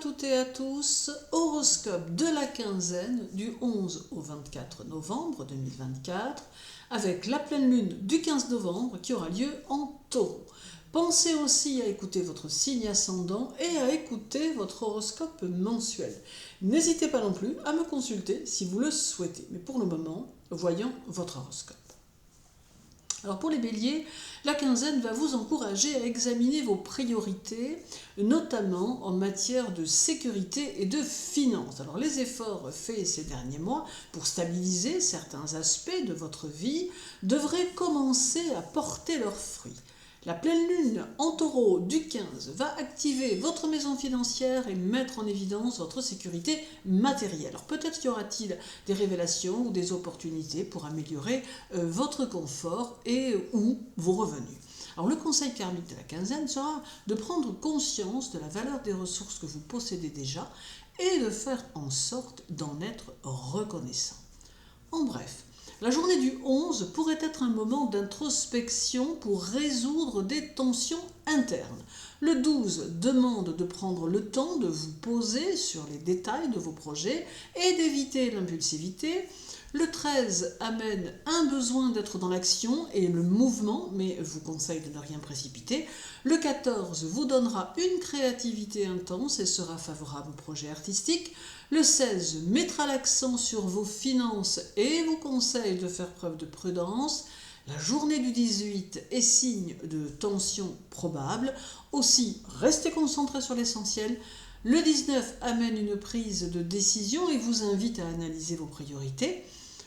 toutes et à tous, horoscope de la quinzaine du 11 au 24 novembre 2024 avec la pleine lune du 15 novembre qui aura lieu en Taureau. Pensez aussi à écouter votre signe ascendant et à écouter votre horoscope mensuel. N'hésitez pas non plus à me consulter si vous le souhaitez. Mais pour le moment, voyons votre horoscope. Alors pour les béliers, la quinzaine va vous encourager à examiner vos priorités, notamment en matière de sécurité et de finances. Alors les efforts faits ces derniers mois pour stabiliser certains aspects de votre vie devraient commencer à porter leurs fruits. La pleine lune en Taureau du 15 va activer votre maison financière et mettre en évidence votre sécurité matérielle. Alors peut-être y aura-t-il des révélations ou des opportunités pour améliorer votre confort et ou vos revenus. Alors le conseil karmique de la quinzaine sera de prendre conscience de la valeur des ressources que vous possédez déjà et de faire en sorte d'en être reconnaissant. En bref, la journée du 11 pourrait être un moment d'introspection pour résoudre des tensions internes. Le 12 demande de prendre le temps de vous poser sur les détails de vos projets et d'éviter l'impulsivité. Le 13 amène un besoin d'être dans l'action et le mouvement, mais vous conseille de ne rien précipiter. Le 14 vous donnera une créativité intense et sera favorable aux projets artistiques. Le 16 mettra l'accent sur vos finances et vous conseille de faire preuve de prudence. La journée du 18 est signe de tension probable. Aussi, restez concentré sur l'essentiel. Le 19 amène une prise de décision et vous invite à analyser vos priorités.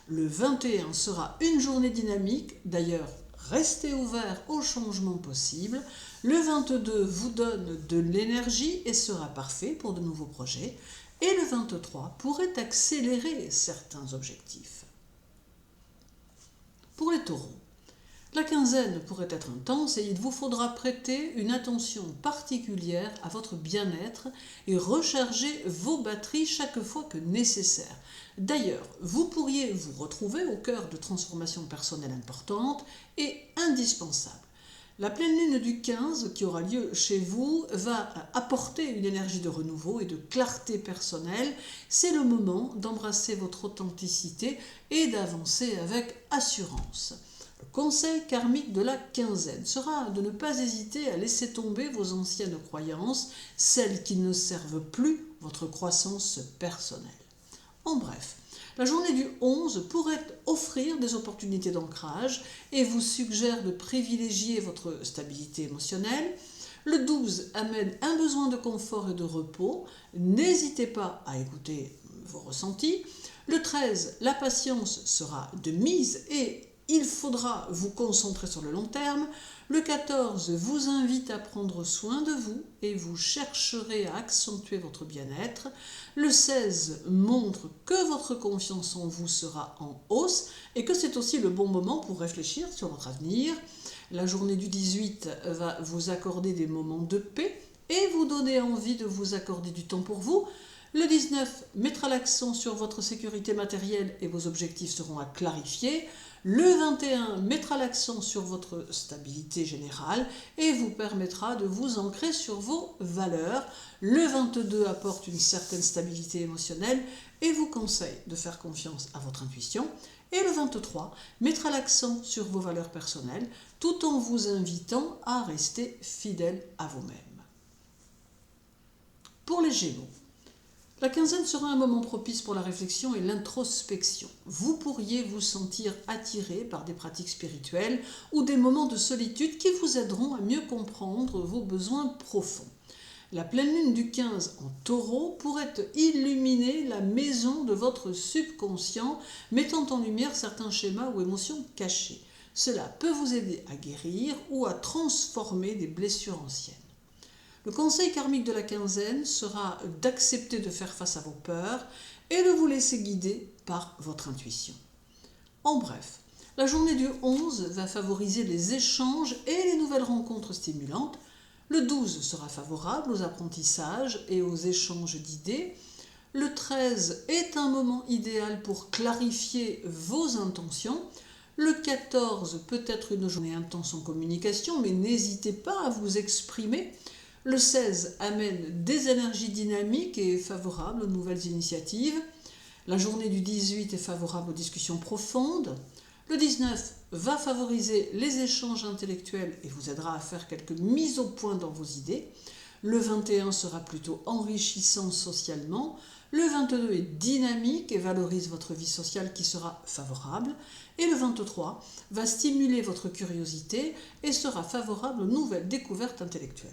Le 21 sera une journée dynamique, d'ailleurs restez ouvert aux changements possibles. Le 22 vous donne de l'énergie et sera parfait pour de nouveaux projets. Et le 23 pourrait accélérer certains objectifs. Pour les taureaux, la quinzaine pourrait être intense et il vous faudra prêter une attention particulière à votre bien-être et recharger vos batteries chaque fois que nécessaire. D'ailleurs, vous pourriez vous retrouver au cœur de transformations personnelles importantes et indispensables. La pleine lune du 15 qui aura lieu chez vous va apporter une énergie de renouveau et de clarté personnelle. C'est le moment d'embrasser votre authenticité et d'avancer avec assurance. Le conseil karmique de la quinzaine sera de ne pas hésiter à laisser tomber vos anciennes croyances, celles qui ne servent plus votre croissance personnelle. En bref, la journée du 11 pourrait offrir des opportunités d'ancrage et vous suggère de privilégier votre stabilité émotionnelle. Le 12 amène un besoin de confort et de repos. N'hésitez pas à écouter vos ressentis. Le 13, la patience sera de mise et il faudra vous concentrer sur le long terme. Le 14 vous invite à prendre soin de vous et vous chercherez à accentuer votre bien-être. Le 16 montre que votre confiance en vous sera en hausse et que c'est aussi le bon moment pour réfléchir sur votre avenir. La journée du 18 va vous accorder des moments de paix et vous donner envie de vous accorder du temps pour vous. Le 19 mettra l'accent sur votre sécurité matérielle et vos objectifs seront à clarifier. Le 21 mettra l'accent sur votre stabilité générale et vous permettra de vous ancrer sur vos valeurs. Le 22 apporte une certaine stabilité émotionnelle et vous conseille de faire confiance à votre intuition. Et le 23 mettra l'accent sur vos valeurs personnelles tout en vous invitant à rester fidèle à vous-même. Pour les Gémeaux, la quinzaine sera un moment propice pour la réflexion et l'introspection. Vous pourriez vous sentir attiré par des pratiques spirituelles ou des moments de solitude qui vous aideront à mieux comprendre vos besoins profonds. La pleine lune du 15 en Taureau pourrait illuminer la maison de votre subconscient, mettant en lumière certains schémas ou émotions cachées. Cela peut vous aider à guérir ou à transformer des blessures anciennes. Le conseil karmique de la quinzaine sera d'accepter de faire face à vos peurs et de vous laisser guider par votre intuition. En bref, la journée du 11 va favoriser les échanges et les nouvelles rencontres stimulantes. Le 12 sera favorable aux apprentissages et aux échanges d'idées. Le 13 est un moment idéal pour clarifier vos intentions. Le 14 peut être une journée intense en communication, mais n'hésitez pas à vous exprimer. Le 16 amène des énergies dynamiques et favorables aux nouvelles initiatives. La journée du 18 est favorable aux discussions profondes. Le 19 va favoriser les échanges intellectuels et vous aidera à faire quelques mises au point dans vos idées. Le 21 sera plutôt enrichissant socialement. Le 22 est dynamique et valorise votre vie sociale qui sera favorable. Et le 23 va stimuler votre curiosité et sera favorable aux nouvelles découvertes intellectuelles.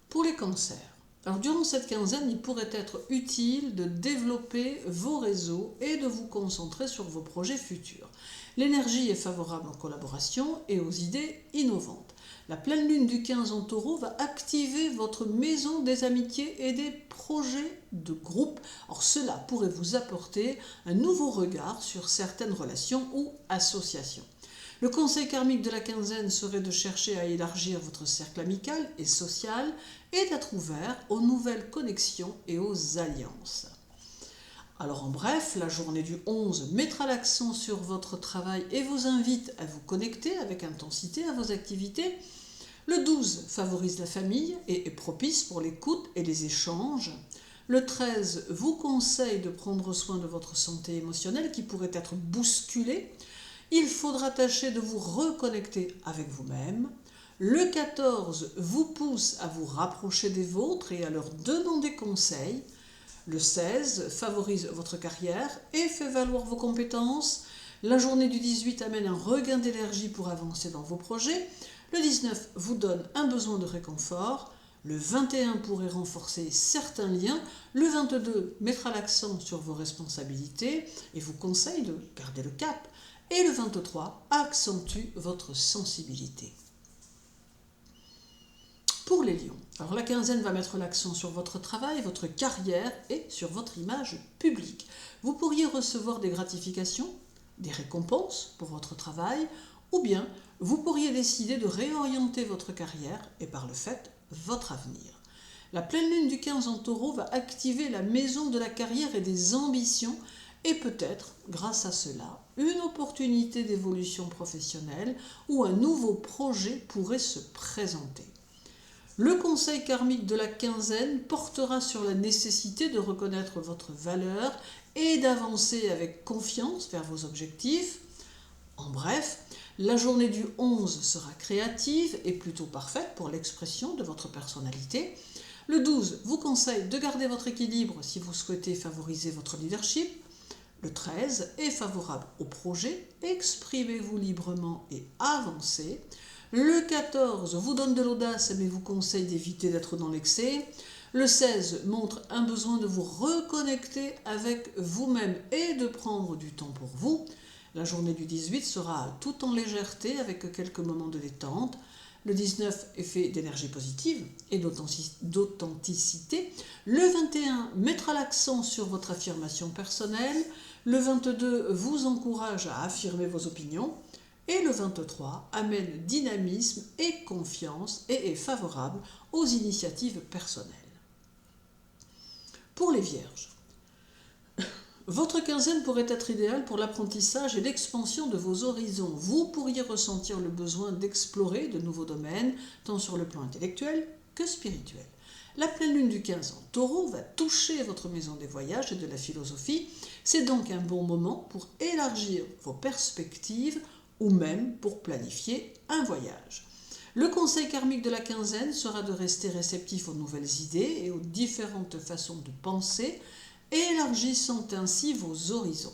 Pour les cancers, alors durant cette quinzaine, il pourrait être utile de développer vos réseaux et de vous concentrer sur vos projets futurs. L'énergie est favorable en collaboration et aux idées innovantes. La pleine lune du 15 en taureau va activer votre maison des amitiés et des projets de groupe. Alors cela pourrait vous apporter un nouveau regard sur certaines relations ou associations. Le conseil karmique de la quinzaine serait de chercher à élargir votre cercle amical et social et d'être ouvert aux nouvelles connexions et aux alliances. Alors en bref, la journée du 11 mettra l'accent sur votre travail et vous invite à vous connecter avec intensité à vos activités. Le 12 favorise la famille et est propice pour l'écoute et les échanges. Le 13 vous conseille de prendre soin de votre santé émotionnelle qui pourrait être bousculée. Il faudra tâcher de vous reconnecter avec vous-même. Le 14 vous pousse à vous rapprocher des vôtres et à leur demander conseil. Le 16 favorise votre carrière et fait valoir vos compétences. La journée du 18 amène un regain d'énergie pour avancer dans vos projets. Le 19 vous donne un besoin de réconfort. Le 21 pourrait renforcer certains liens. Le 22 mettra l'accent sur vos responsabilités et vous conseille de garder le cap. Et le 23 accentue votre sensibilité. Pour les lions, alors la quinzaine va mettre l'accent sur votre travail, votre carrière et sur votre image publique. Vous pourriez recevoir des gratifications, des récompenses pour votre travail, ou bien vous pourriez décider de réorienter votre carrière et par le fait, votre avenir. La pleine lune du 15 en taureau va activer la maison de la carrière et des ambitions et peut-être, grâce à cela, une opportunité d'évolution professionnelle ou un nouveau projet pourrait se présenter. Le conseil karmique de la quinzaine portera sur la nécessité de reconnaître votre valeur et d'avancer avec confiance vers vos objectifs. En bref, la journée du 11 sera créative et plutôt parfaite pour l'expression de votre personnalité. Le 12 vous conseille de garder votre équilibre si vous souhaitez favoriser votre leadership. Le 13 est favorable au projet, exprimez-vous librement et avancez. Le 14 vous donne de l'audace mais vous conseille d'éviter d'être dans l'excès. Le 16 montre un besoin de vous reconnecter avec vous-même et de prendre du temps pour vous. La journée du 18 sera tout en légèreté avec quelques moments de détente. Le 19 est fait d'énergie positive et d'authenticité. Le 21 mettra l'accent sur votre affirmation personnelle. Le 22 vous encourage à affirmer vos opinions. Et le 23 amène dynamisme et confiance et est favorable aux initiatives personnelles. Pour les vierges, votre quinzaine pourrait être idéale pour l'apprentissage et l'expansion de vos horizons. Vous pourriez ressentir le besoin d'explorer de nouveaux domaines, tant sur le plan intellectuel que spirituel. La pleine lune du 15 en taureau va toucher votre maison des voyages et de la philosophie. C'est donc un bon moment pour élargir vos perspectives ou même pour planifier un voyage. Le conseil karmique de la quinzaine sera de rester réceptif aux nouvelles idées et aux différentes façons de penser, élargissant ainsi vos horizons.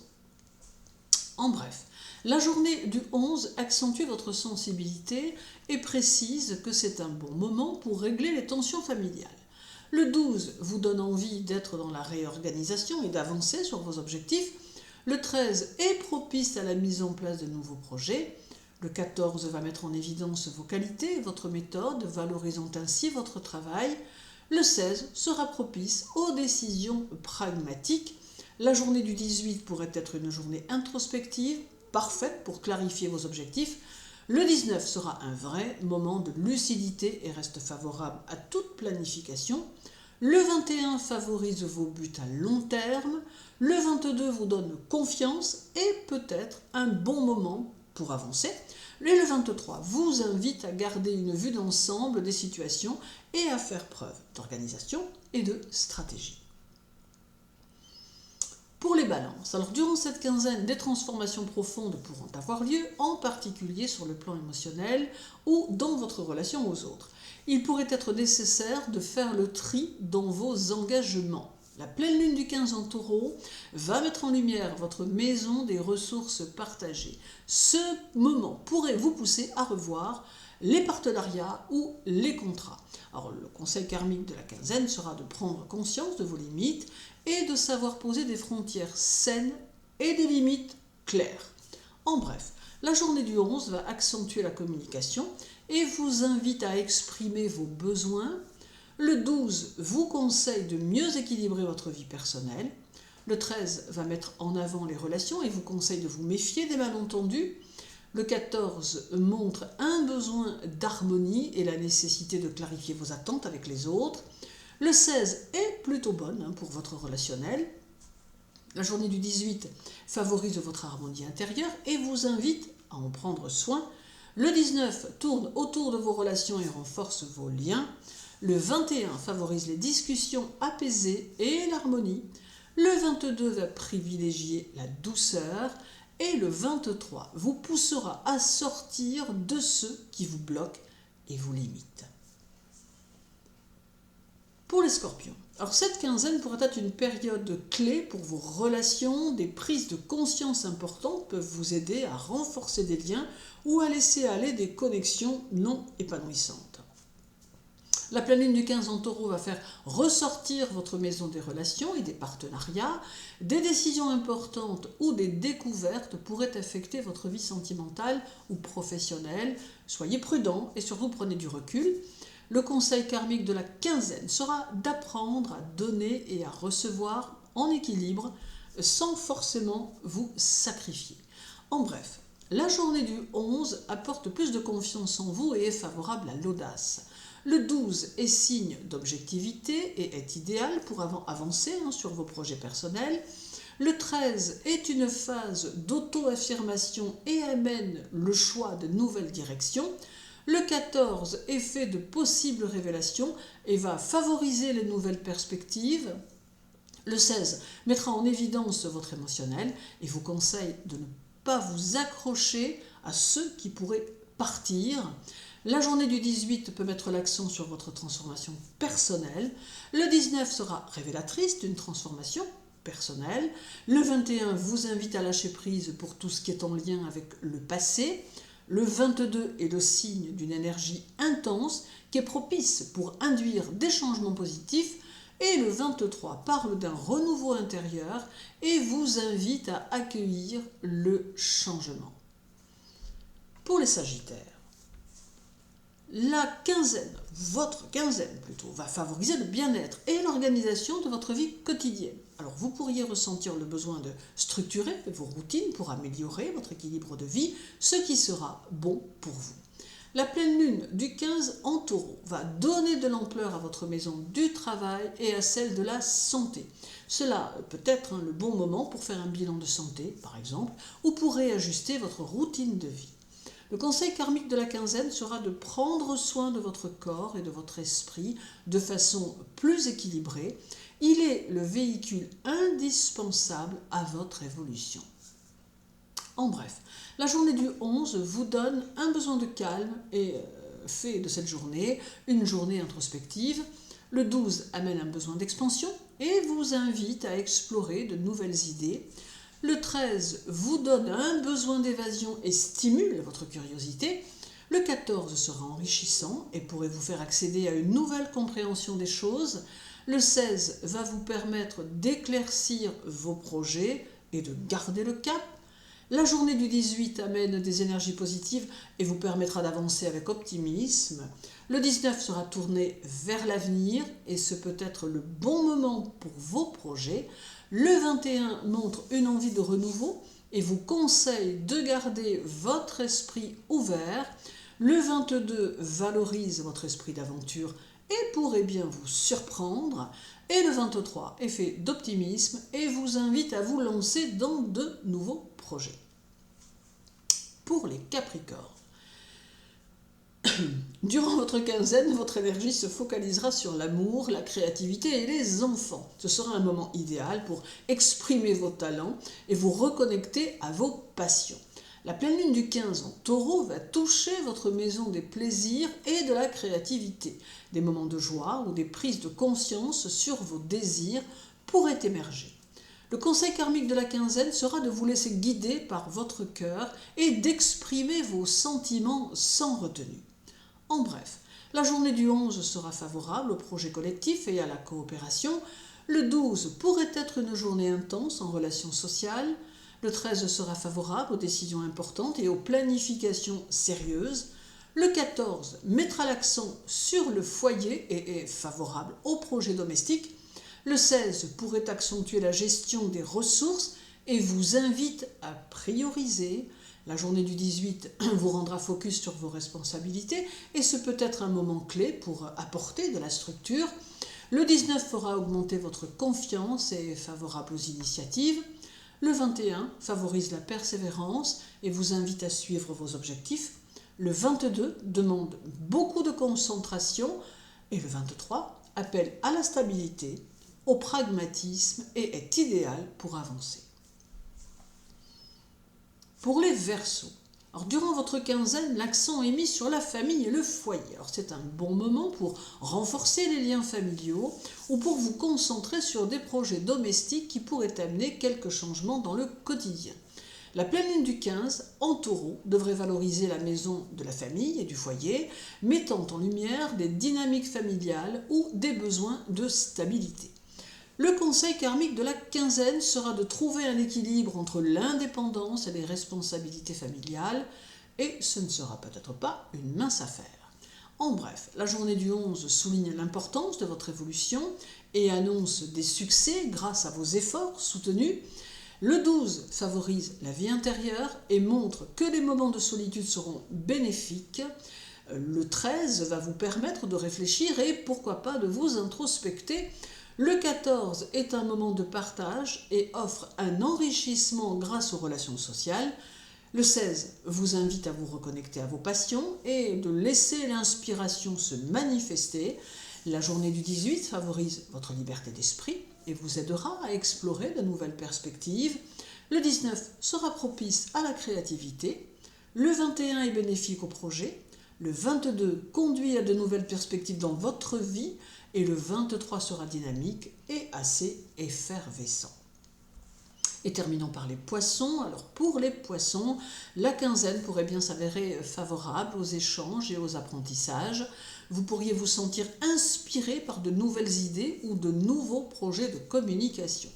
En bref, la journée du 11 accentue votre sensibilité et précise que c'est un bon moment pour régler les tensions familiales. Le 12 vous donne envie d'être dans la réorganisation et d'avancer sur vos objectifs. Le 13 est propice à la mise en place de nouveaux projets. Le 14 va mettre en évidence vos qualités et votre méthode, valorisant ainsi votre travail. Le 16 sera propice aux décisions pragmatiques. La journée du 18 pourrait être une journée introspective, parfaite pour clarifier vos objectifs. Le 19 sera un vrai moment de lucidité et reste favorable à toute planification. Le 21 favorise vos buts à long terme. Le 22 vous donne confiance et peut-être un bon moment pour avancer. Et le 23 vous invite à garder une vue d'ensemble des situations et à faire preuve d'organisation et de stratégie. Pour les balances, alors durant cette quinzaine, des transformations profondes pourront avoir lieu, en particulier sur le plan émotionnel ou dans votre relation aux autres. Il pourrait être nécessaire de faire le tri dans vos engagements. La pleine lune du 15 en Taureau va mettre en lumière votre maison des ressources partagées. Ce moment pourrait vous pousser à revoir les partenariats ou les contrats. Alors, le conseil karmique de la quinzaine sera de prendre conscience de vos limites et de savoir poser des frontières saines et des limites claires. En bref, la journée du 11 va accentuer la communication et vous invite à exprimer vos besoins. Le 12 vous conseille de mieux équilibrer votre vie personnelle. Le 13 va mettre en avant les relations et vous conseille de vous méfier des malentendus. Le 14 montre un besoin d'harmonie et la nécessité de clarifier vos attentes avec les autres. Le 16 est plutôt bonne pour votre relationnel. La journée du 18 favorise votre harmonie intérieure et vous invite à en prendre soin. Le 19 tourne autour de vos relations et renforce vos liens. Le 21 favorise les discussions apaisées et l'harmonie. Le 22 va privilégier la douceur. Et le 23 vous poussera à sortir de ceux qui vous bloquent et vous limitent. Pour les scorpions, alors cette quinzaine pourrait être une période clé pour vos relations. Des prises de conscience importantes peuvent vous aider à renforcer des liens ou à laisser aller des connexions non épanouissantes. La pleine lune du 15 en Taureau va faire ressortir votre maison des relations et des partenariats. Des décisions importantes ou des découvertes pourraient affecter votre vie sentimentale ou professionnelle. Soyez prudent et surtout prenez du recul. Le conseil karmique de la quinzaine sera d'apprendre à donner et à recevoir en équilibre sans forcément vous sacrifier. En bref, la journée du 11 apporte plus de confiance en vous et est favorable à l'audace. Le 12 est signe d'objectivité et est idéal pour avancer sur vos projets personnels. Le 13 est une phase d'auto-affirmation et amène le choix de nouvelles directions. Le 14 est fait de possibles révélations et va favoriser les nouvelles perspectives. Le 16 mettra en évidence votre émotionnel et vous conseille de ne pas vous accrocher à ceux qui pourraient partir. La journée du 18 peut mettre l'accent sur votre transformation personnelle. Le 19 sera révélatrice d'une transformation personnelle. Le 21 vous invite à lâcher prise pour tout ce qui est en lien avec le passé. Le 22 est le signe d'une énergie intense qui est propice pour induire des changements positifs. Et le 23 parle d'un renouveau intérieur et vous invite à accueillir le changement. Pour les Sagittaires, la quinzaine, votre quinzaine plutôt, va favoriser le bien-être et l'organisation de votre vie quotidienne. Alors vous pourriez ressentir le besoin de structurer vos routines pour améliorer votre équilibre de vie, ce qui sera bon pour vous. La pleine lune du 15 en Taureau va donner de l'ampleur à votre maison du travail et à celle de la santé. Cela peut être le bon moment pour faire un bilan de santé, par exemple, ou pour réajuster votre routine de vie. Le conseil karmique de la quinzaine sera de prendre soin de votre corps et de votre esprit de façon plus équilibrée. Il est le véhicule indispensable à votre évolution. En bref, la journée du 11 vous donne un besoin de calme et fait de cette journée une journée introspective. Le 12 amène un besoin d'expansion et vous invite à explorer de nouvelles idées. Le 13 vous donne un besoin d'évasion et stimule votre curiosité. Le 14 sera enrichissant et pourrait vous faire accéder à une nouvelle compréhension des choses. Le 16 va vous permettre d'éclaircir vos projets et de garder le cap. La journée du 18 amène des énergies positives et vous permettra d'avancer avec optimisme. Le 19 sera tourné vers l'avenir et ce peut être le bon moment pour vos projets. Le 21 montre une envie de renouveau et vous conseille de garder votre esprit ouvert. Le 22 valorise votre esprit d'aventure et pourrait bien vous surprendre. Et le 23 est fait d'optimisme et vous invite à vous lancer dans de nouveaux projets. Pour les Capricornes, Durant votre quinzaine, votre énergie se focalisera sur l'amour, la créativité et les enfants. Ce sera un moment idéal pour exprimer vos talents et vous reconnecter à vos passions. La pleine lune du 15 en taureau va toucher votre maison des plaisirs et de la créativité. Des moments de joie ou des prises de conscience sur vos désirs pourraient émerger. Le conseil karmique de la quinzaine sera de vous laisser guider par votre cœur et d'exprimer vos sentiments sans retenue. En bref, la journée du 11 sera favorable au projet collectif et à la coopération. Le 12 pourrait être une journée intense en relations sociales. Le 13 sera favorable aux décisions importantes et aux planifications sérieuses. Le 14 mettra l'accent sur le foyer et est favorable aux projets domestiques. Le 16 pourrait accentuer la gestion des ressources et vous invite à prioriser. La journée du 18 vous rendra focus sur vos responsabilités et ce peut être un moment clé pour apporter de la structure. Le 19 fera augmenter votre confiance et est favorable aux initiatives. Le 21 favorise la persévérance et vous invite à suivre vos objectifs. Le 22 demande beaucoup de concentration et le 23 appelle à la stabilité, au pragmatisme et est idéal pour avancer. Pour les Verseaux, durant votre quinzaine, l'accent est mis sur la famille et le foyer. C'est un bon moment pour renforcer les liens familiaux ou pour vous concentrer sur des projets domestiques qui pourraient amener quelques changements dans le quotidien. La pleine lune du 15 en taureau devrait valoriser la maison de la famille et du foyer, mettant en lumière des dynamiques familiales ou des besoins de stabilité. Le conseil karmique de la quinzaine sera de trouver un équilibre entre l'indépendance et les responsabilités familiales, et ce ne sera peut-être pas une mince affaire. En bref, la journée du 11 souligne l'importance de votre évolution et annonce des succès grâce à vos efforts soutenus. Le 12 favorise la vie intérieure et montre que les moments de solitude seront bénéfiques. Le 13 va vous permettre de réfléchir et pourquoi pas de vous introspecter. Le 14 est un moment de partage et offre un enrichissement grâce aux relations sociales. Le 16 vous invite à vous reconnecter à vos passions et de laisser l'inspiration se manifester. La journée du 18 favorise votre liberté d'esprit et vous aidera à explorer de nouvelles perspectives. Le 19 sera propice à la créativité. Le 21 est bénéfique au projet. Le 22 conduit à de nouvelles perspectives dans votre vie et le 23 sera dynamique et assez effervescent. Et terminons par les poissons. Alors pour les poissons, la quinzaine pourrait bien s'avérer favorable aux échanges et aux apprentissages. Vous pourriez vous sentir inspiré par de nouvelles idées ou de nouveaux projets de communication.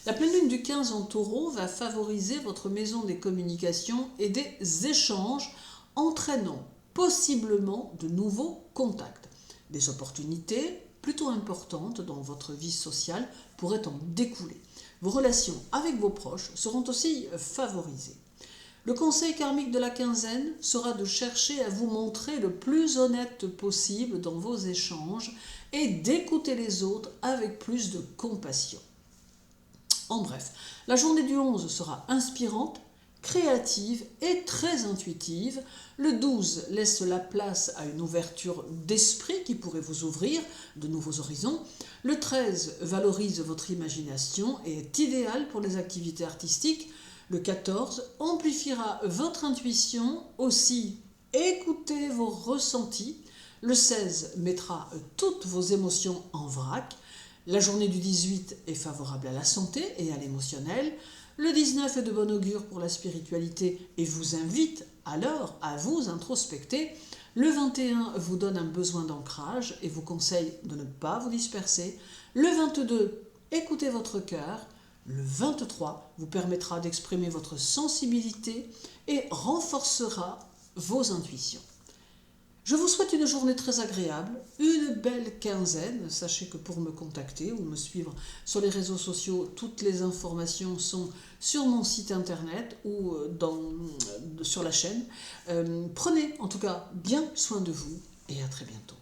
La pleine lune du 15 en taureau va favoriser votre maison des communications et des échanges, entraînant possiblement de nouveaux contacts. Des opportunités plutôt importantes dans votre vie sociale pourraient en découler. Vos relations avec vos proches seront aussi favorisées. Le conseil karmique de la quinzaine sera de chercher à vous montrer le plus honnête possible dans vos échanges et d'écouter les autres avec plus de compassion. En bref, la journée du 11 sera inspirante, créative et très intuitive. Le 12 laisse la place à une ouverture d'esprit qui pourrait vous ouvrir de nouveaux horizons. Le 13 valorise votre imagination et est idéal pour les activités artistiques. Le 14 amplifiera votre intuition, aussi écoutez vos ressentis. Le 16 mettra toutes vos émotions en vrac. La journée du 18 est favorable à la santé et à l'émotionnel. Le 19 est de bon augure pour la spiritualité et vous invite alors à vous introspecter. Le 21 vous donne un besoin d'ancrage et vous conseille de ne pas vous disperser. Le 22, écoutez votre cœur. Le 23 vous permettra d'exprimer votre sensibilité et renforcera vos intuitions. Je vous souhaite une journée très agréable, une belle quinzaine. Sachez que pour me contacter ou me suivre sur les réseaux sociaux, toutes les informations sont sur mon site internet ou sur la chaîne. Prenez en tout cas bien soin de vous et à très bientôt.